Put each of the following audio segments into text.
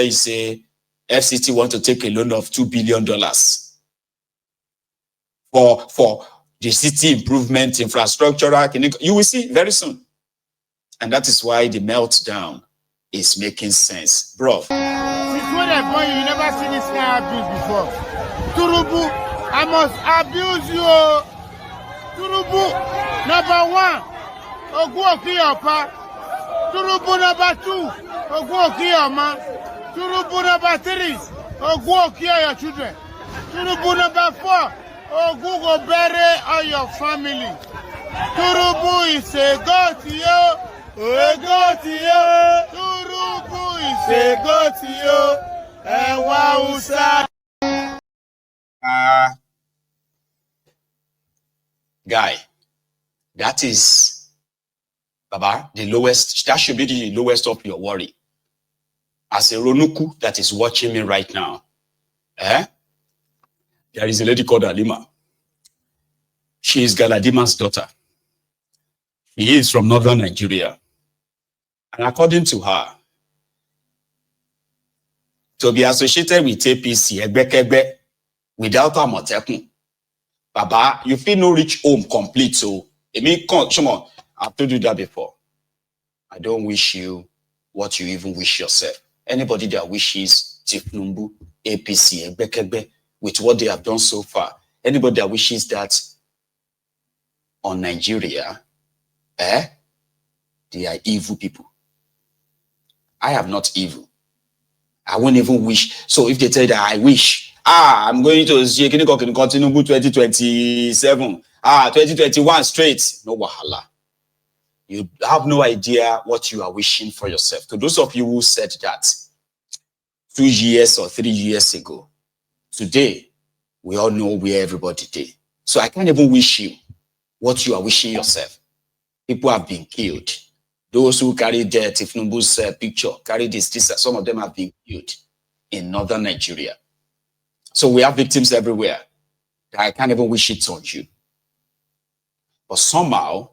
they say FCT want to take a loan of $2 billion for the city improvement, infrastructural. You will see very soon. And that is why the meltdown is making sense. Bro. Since when I born, you never seen this kind of abuse before. Tinubu, I must abuse you. Tinubu, number 1, Oguokiyapa. Tinubu, number 2, Oguokiyama. Tinubu, number 3, Oguokiya your children. Tinubu, number 4, Ogugo bury all your family. Tinubu is a god to you. Turubu is a god to you. And Wausa. Guy, that is, Baba, the lowest. That should be the lowest of your worry. As a Ronuku that is watching me right now, there is a lady called Alima. She is Galadima's daughter. She is from northern Nigeria. And according to her, to be associated with APC, without a Amotekun, Baba, you feel no reach home complete. So, I've told you that before. I don't wish you what you even wish yourself. Anybody that wishes Tinubu, APC, with what they have done so far, anybody that wishes that on Nigeria, they are evil people. I am not evil. I won't even wish. So if they tell that I wish, I'm going to see Tinubu 2027, 2021 straight, no wahala. You have no idea what you are wishing for yourself. To those of you who said that 2 years or 3 years ago, today, we all know where everybody did. So I can't even wish you what you are wishing yourself. People have been killed. Those who carry death, Tinubu's picture, carry this, some of them have been killed in northern Nigeria. So we have victims everywhere. I can't even wish it on you. But somehow,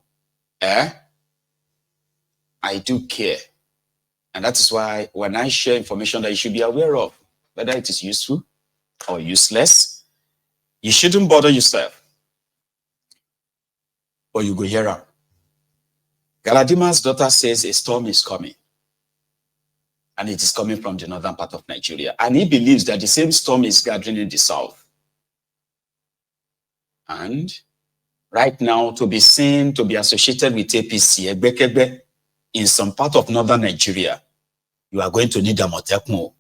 I do care. And that is why when I share information that you should be aware of, whether it is useful or useless, you shouldn't bother yourself. Or you go hear her. Galadima's daughter says a storm is coming. And it is coming from the northern part of Nigeria. And he believes that the same storm is gathering in the south. And right now, to be seen, to be associated with APC, in some part of northern Nigeria, you are going to need a Amotekun.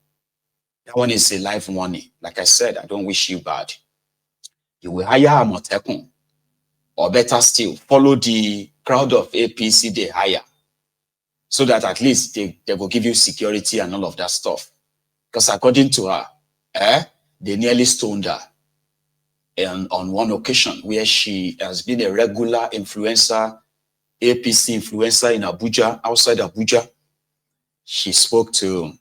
That one is a life warning. Like I said, I don't wish you bad. You will hire a Amotekun. Or better still, follow the crowd of APC they hire. So that at least they will give you security and all of that stuff. Because according to her, they nearly stoned her. And on one occasion where she has been a regular influencer, APC influencer in Abuja, outside Abuja, she spoke to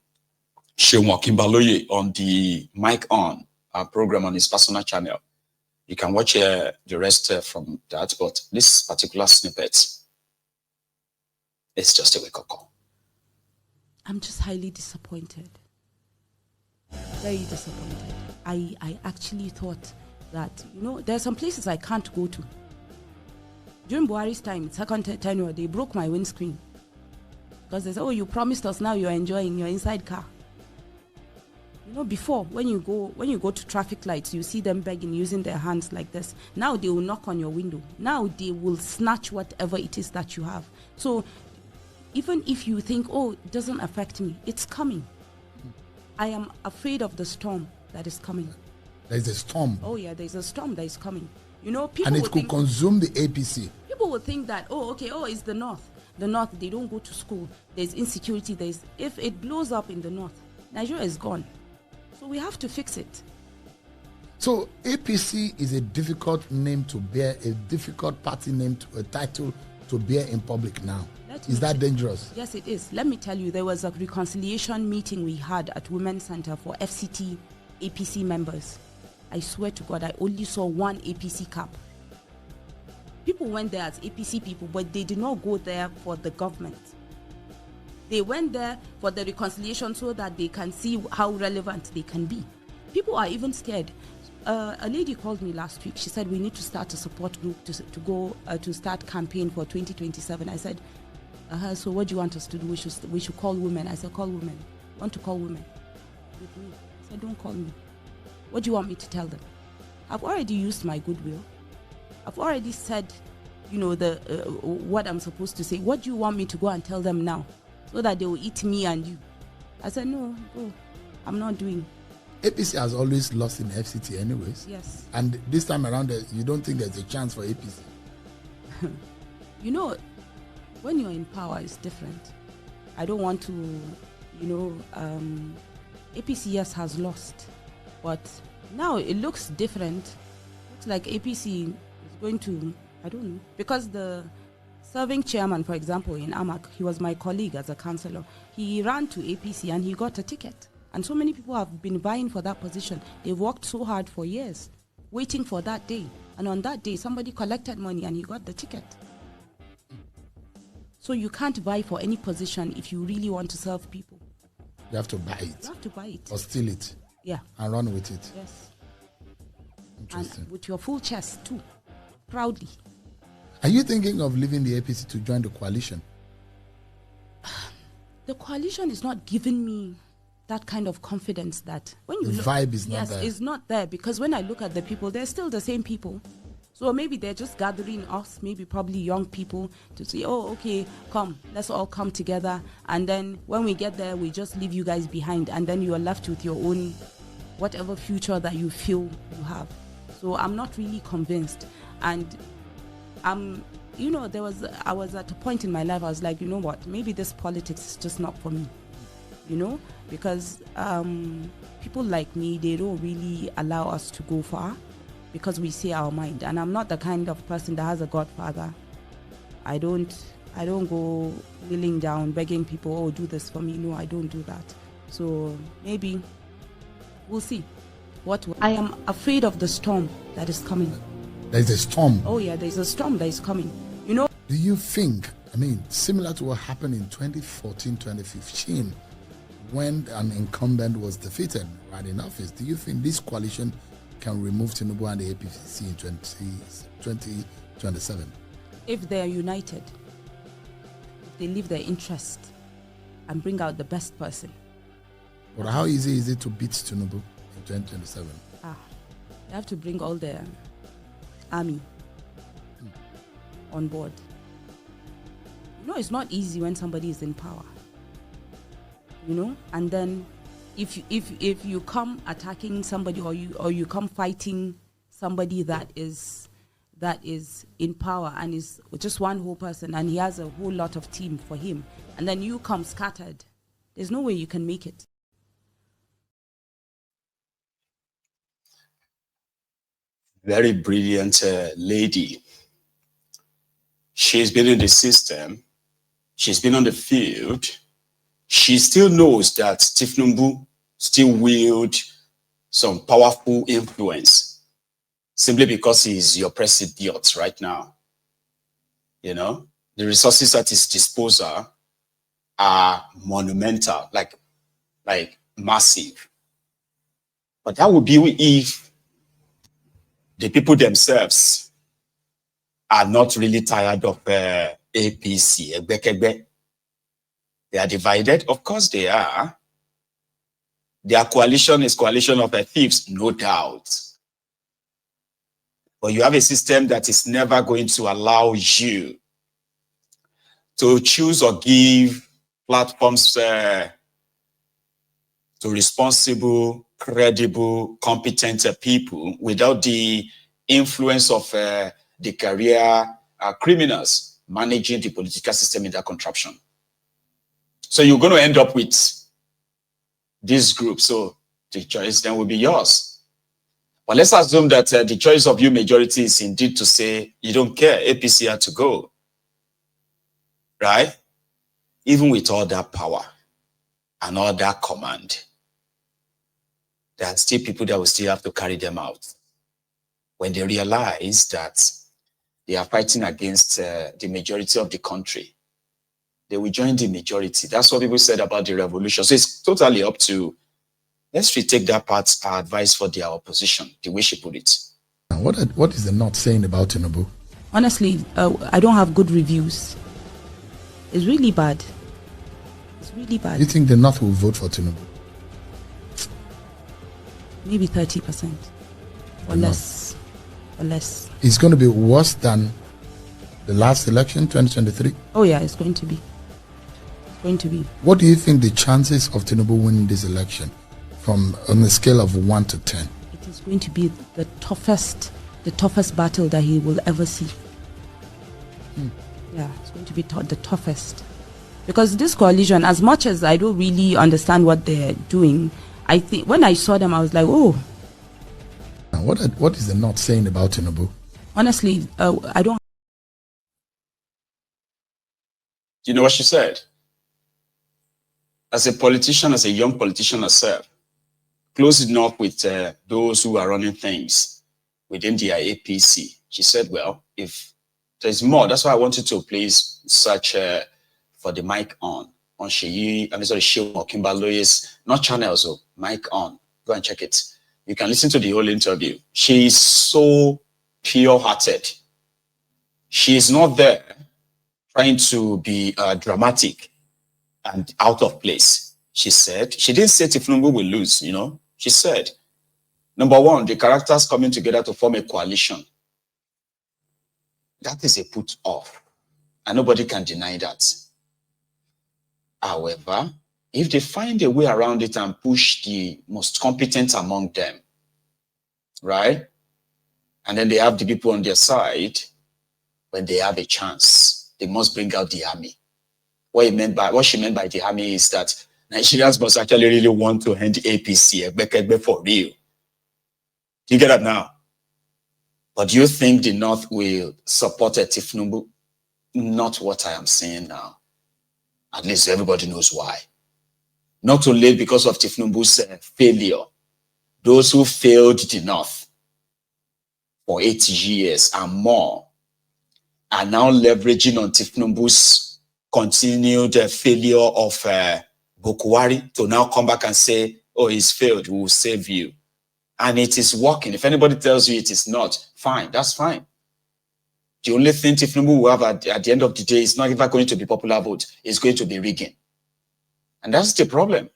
Seun Kimbaloye on the Mic On program on his personal channel. You can watch the rest from that, but this particular snippet, it's just a wake-up call. I'm just highly disappointed. Very disappointed. I actually thought that, there are some places I can't go to. During Buhari's time, second tenure, they broke my windscreen. Because they said, you promised us, now you're enjoying your inside car. Before, when you go to traffic lights, you see them begging, using their hands like this. Now they will knock on your window. Now they will snatch whatever it is that you have. So even if you think, it doesn't affect me, it's coming. I am afraid of the storm that is coming. There's a storm. Oh yeah, there's a storm that is coming. People and it could consume the APC. People will think that, it's the north. The north, they don't go to school. There's insecurity. If it blows up in the north, Nigeria is gone. So we have to fix it. So APC is a difficult name to bear, a difficult party name, a title to bear in public now. Is that dangerous? Yes, it is. Let me tell you, there was a reconciliation meeting we had at Women's Center for FCT APC members. I swear to God, I only saw one APC cap. People went there as APC people, but they did not go there for the government. They went there for the reconciliation so that they can see how relevant they can be. People are even scared. A lady called me last week. She said we need to start a support group to go to start campaign for 2027. I said, so what do you want us to do? We should call women. I said, call women. Want to call women with me? I said, don't call me. What do you want me to tell them? I've already used my goodwill. I've already said, what I'm supposed to say. What do you want me to go and tell them now, so that they will eat me and you? I said, no, go. I'm not doing. APC has always lost in FCT anyways. Yes. And this time around, you don't think there's a chance for APC? When you're in power, it's different. I don't want to, APC, yes, has lost. But now it looks different. It looks like APC is going to, I don't know. Because the serving chairman, for example, in AMAC, he was my colleague as a councillor. He ran to APC and he got a ticket. And so many people have been vying for that position. They've worked so hard for years, waiting for that day. And on that day, somebody collected money and he got the ticket. So you can't vie for any position if you really want to serve people. You have to buy it. You have to buy it. Or steal it. Yeah. And run with it. Yes. Interesting. And with your full chest too, proudly. Are you thinking of leaving the APC to join the coalition? The coalition is not giving me that kind of confidence that when you the vibe is not yes, there. it's not there, because when I look at the people, they're still the same people. So maybe they're just gathering us, maybe probably young people, to say, oh, okay, come, let's all come together. And then when we get there, we just leave you guys behind. And then you are left with your own, whatever future that you feel you have. So I'm not really convinced. And I was at a point in my life, I was like, you know what, maybe this politics is just not for me. Because people like me, they don't really allow us to go far because we say our mind. And I'm not the kind of person that has a godfather. I don't go kneeling down, begging people, oh, do this for me. No, I don't do that. So maybe we'll see. I am afraid of the storm that is coming. There's a storm. Oh yeah, there's a storm that is coming. Do you think, similar to what happened in 2014, 2015, when an incumbent was defeated right in office, do you think this coalition can remove Tinubu and the APC in 2027? If they're united, if they leave their interest and bring out the best person. But how easy is it to beat Tinubu in 2027? They have to bring all the army on board. It's not easy when somebody is in power. And then if you come attacking somebody or you come fighting somebody that is in power and is just one whole person and he has a whole lot of team for him, and then you come scattered, there's no way you can make it. Very brilliant lady. She's been in the system. She's been on the field. She still knows that Tinubu still wield some powerful influence simply because he's your president right now. The resources at his disposal are monumental, like massive. But that would be if the people themselves are not really tired of APC. They are divided. Of course they are. Their coalition is coalition of thieves, no doubt. But you have a system that is never going to allow you to choose or give platforms to responsible, credible, competent people without the influence of the career criminals managing the political system in that contraption. So you're going to end up with this group. So the choice then will be yours. But let's assume that the choice of you majority is indeed to say you don't care, APC had to go. Right? Even with all that power and all that command, there are still people that will still have to carry them out when they realize that they are fighting against the majority of the country. they will join the majority. That's what people said about the revolution. So it's totally up to, let's retake that part, our advice for their opposition, the way she put it. What is the North saying about Tinubu? Honestly, I don't have good reviews. It's really bad. It's really bad. You think the North will vote for Tinubu? Maybe 30% or less. Or less. It's going to be worse than the last election, 2023? Oh yeah, it's going to be. It's going to be. What do you think the chances of Tinubu winning this election from on a scale of 1 to 10? It is going to be the toughest battle that he will ever see. Yeah, it's going to be the toughest. Because this coalition, as much as I don't really understand what they're doing, I think when I saw them, I was like, oh. What is the North saying about Tinubu? Honestly, I don't. You know what she said? As a politician, as a young politician herself, close enough with those who are running things within the APC, she said, well, if there's more, that's why I wanted to please search for the mic on Sheyi, and sorry, Sheyi or Kimbaloye's, not channels, so mic on. Go and check it. You can listen to the whole interview. She is so pure-hearted. She is not there trying to be dramatic and out of place. She said, she didn't say Tinubu will lose, you know. She said, number one, the characters coming together to form a coalition. That is a put off, and nobody can deny that. However, if they find a way around it and push the most competent among them, right? And then they have the people on their side, when they have a chance, they must bring out the army. What she meant by the army is that Nigerians must actually really want to end the APC for real. Do you get that now? But do you think the North will support a Tinubu? Not what I am saying now. At least everybody knows why. Not only because of Tinubu's failure. Those who failed the North for 8 years and more are now leveraging on Tinubu's continued failure of Bukwari to now come back and say, oh, he's failed, we will save you. And it is working. If anybody tells you it is not, fine, that's fine. The only thing Tinubu will have at the end of the day is not even going to be popular vote, it's going to be rigging. And that's the problem.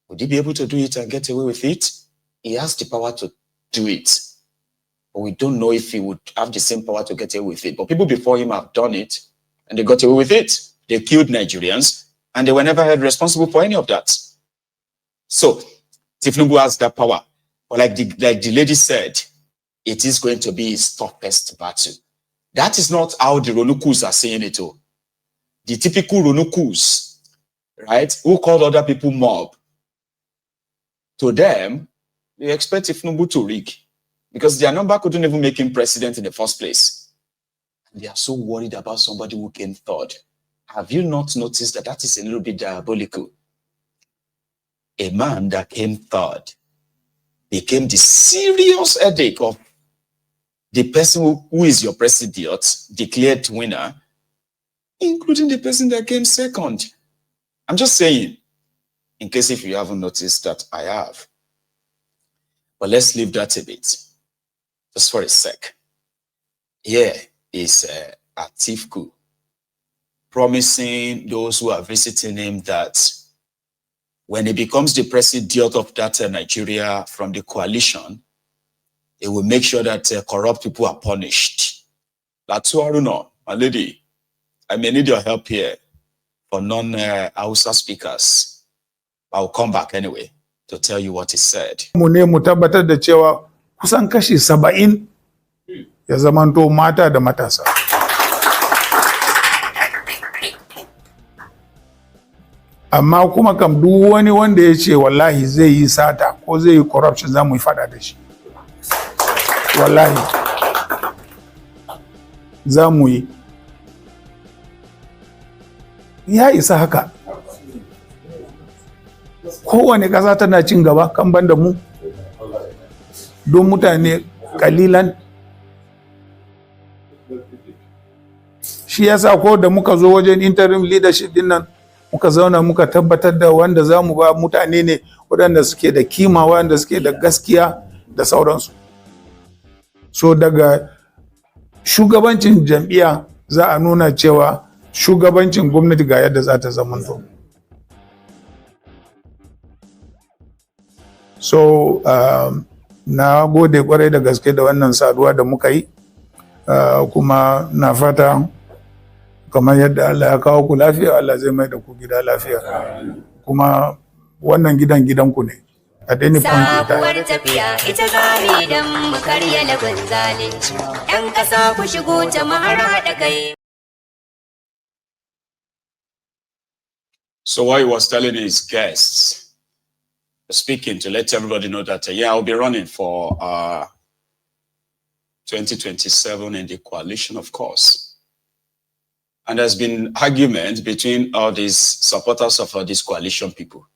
Would he be able to do it and get away with it? He has the power to do it. But we don't know if he would have the same power to get away with it. But people before him have done it, and they got away with it. They killed Nigerians, and they were never held responsible for any of that. So, Tinubu has that power. But like the lady said, it is going to be his toughest battle. That is not how the Ronukus are saying it. Oh. The typical Ronukus, right, who called other people mob, to them, they expect Tinubu to rig because their number couldn't even make him president in the first place. And they are so worried about somebody who came third. Have you not noticed that that is a little bit diabolical? A man that came third became the serious headache of the person who is your president, declared winner, including the person that came second. I'm just saying, in case if you haven't noticed that I have. But let's leave that a bit, just for a sec. Here is Atiku promising those who are visiting him that when he becomes the president of that Nigeria from the coalition, he will make sure that corrupt people are punished. Latuaruno, my lady, I may need your help here for non-Hausa speakers. I'll come back anyway to tell you what he said. Mu ne mu tabbatar da cewa kusan kashi 70 ya zamanto mata da matasa. Amma kuma kam duk wani wanda ya ce wallahi zai yi sata ko zai yi corruption za mu yi fada da shi. Wallahi za mu yi. Ya isa haka. Kowane ƙasa tana cin gaba kan banda mu don mutane kalilan shi yasa ko da muka zo wajen interim leadership din nan muka zauna muka tabbatar da wanda za mu ba mutane ne waɗanda suke da kima, waɗanda suke da gaskiya da sauransu. So daga shugabancin jam'iyya za a nuna cewa shugabancin gwamnati ga yadda za ta zamanto. So na gode kwarai da gaske da wannan saduwa da muka yi, kuma na fata kamar yadda Allah ya kawo ku lafiya, Allah zai mai da ku gida lafiya, kuma wannan gidanku ne. Sabuwar tafiya ita gari don mu karya lagon zalunci. 'Yan ƙasa ku shigo jama'ar haɗa kai. So what he was telling his guests, speaking to let everybody know that, yeah, I'll be running for 2027 in the coalition, of course. And there's been argument between all these supporters of these coalition people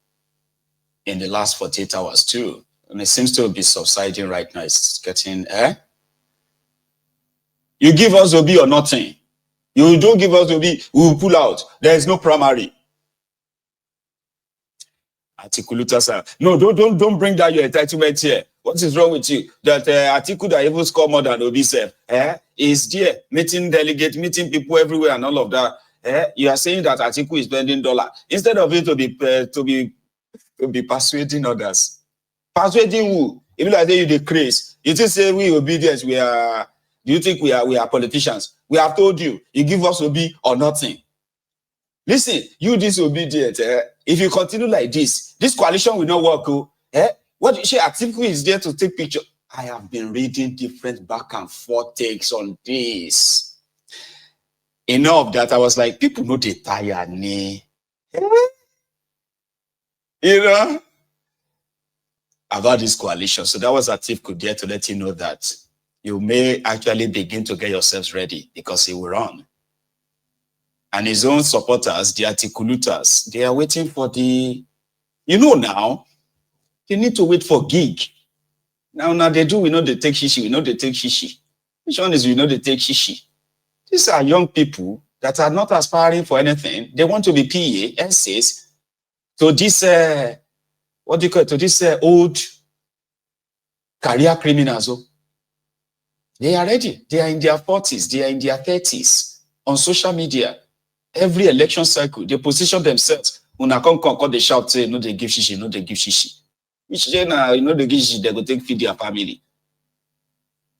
in the last 48 hours too. And it seems to be subsiding right now. It's getting, you give us Obi or nothing. You don't give us Obi, we will pull out. There is no primary. Articulator, sir. No, don't bring that your entitlement here. What is wrong with you? That Atiku that even score more than Obi self, is there meeting delegates, meeting people everywhere and all of that. You are saying that Atiku is spending $. Instead of it to be persuading others. Persuading who? Even like you the craze. You think say we obedience, do you think we are politicians? We have told you, you give us Obi or nothing. Listen, you disobedient. If you continue like this coalition will not work. What you say, Atiku is there to take picture. I have been reading different back and forth takes on this. Enough that I was like, people know they tired, ne? You know, about this coalition. So that was Atiku there to let you know that you may actually begin to get yourselves ready because he will run. And his own supporters, the articulators, they are waiting for the, now, they need to wait for gig. Now they do, we know they take shishi, we know they take shishi. Which one is we know they take shishi? These are young people that are not aspiring for anything. They want to be PA, essays, to this, to this old career criminals. They are ready. They are in their 40s, they are in their 30s on social media. Every election cycle, they position themselves. When I come, they shout, say, no, they give shishi, no, they give shishi. Which then, they give shishi, they go take feed their family.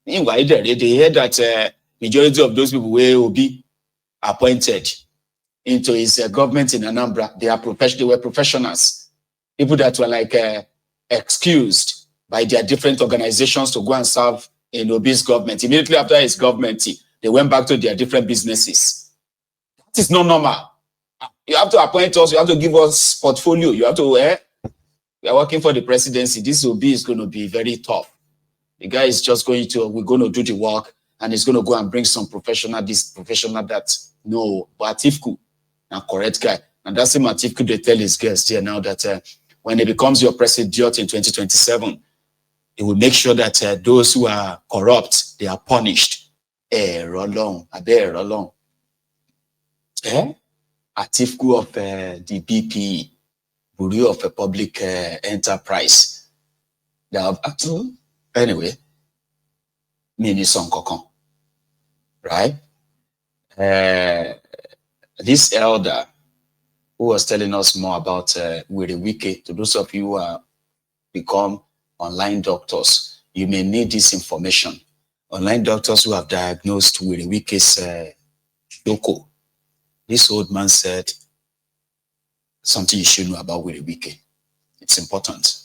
Meanwhile, they hear that majority of those people will be appointed into his government in Anambra. They were professionals. People that were like excused by their different organizations to go and serve in Obi's government. Immediately after his government, they went back to their different businesses. That is not normal. You have to appoint us. You have to give us portfolio. You have to, we are working for the presidency. This Obi is going to be very tough. The guy is just we're going to do the work and he's going to go and bring some professional, this professional, that. No, but Atifku, a correct guy. And that's him Atifku, they tell his guests here now that when he becomes your president in 2027, he will make sure that those who are corrupt, they are punished. Rolong. Atifku of the BP, Bureau of a Public Enterprise. Anyway, Mini Son Kokon, right? This elder who was telling us more about Wiriwike, to those of you who are become online doctors, you may need this information. Online doctors who have diagnosed Wiriwike's Shoko. This old man said something you should know about Wiriwike. It's important.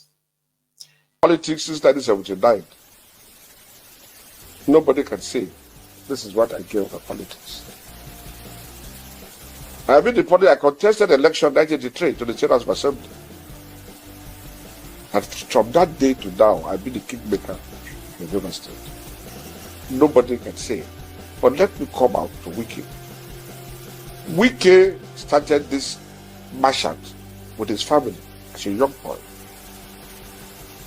Politics since 1979. Nobody can say, this is what I gave for politics. I mean, I contested election 1983 to the General Assembly. And from that day to now, I've been the kingmaker in the State. Nobody can say. But let me come out to Wike. Wike started this merchant with his family as a young boy.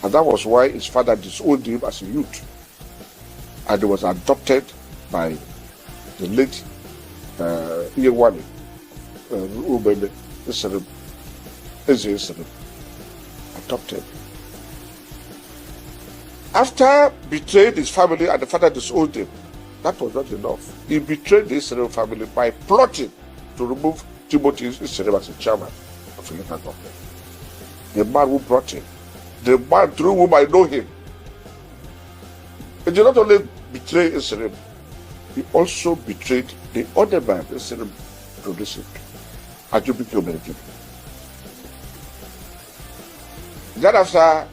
And that was why his father disowned him as a youth. And he was adopted by the late Yewani, Ubebe, Eze, adopted. After betraying his family and the father disowned him, that was not enough. He betrayed the Israel family by plotting to remove Timothy Israel as a chairman of the local government. The man who brought him, the man through whom I know him. He did not only betray Israel, he also betrayed the other man Israel produced him. Then after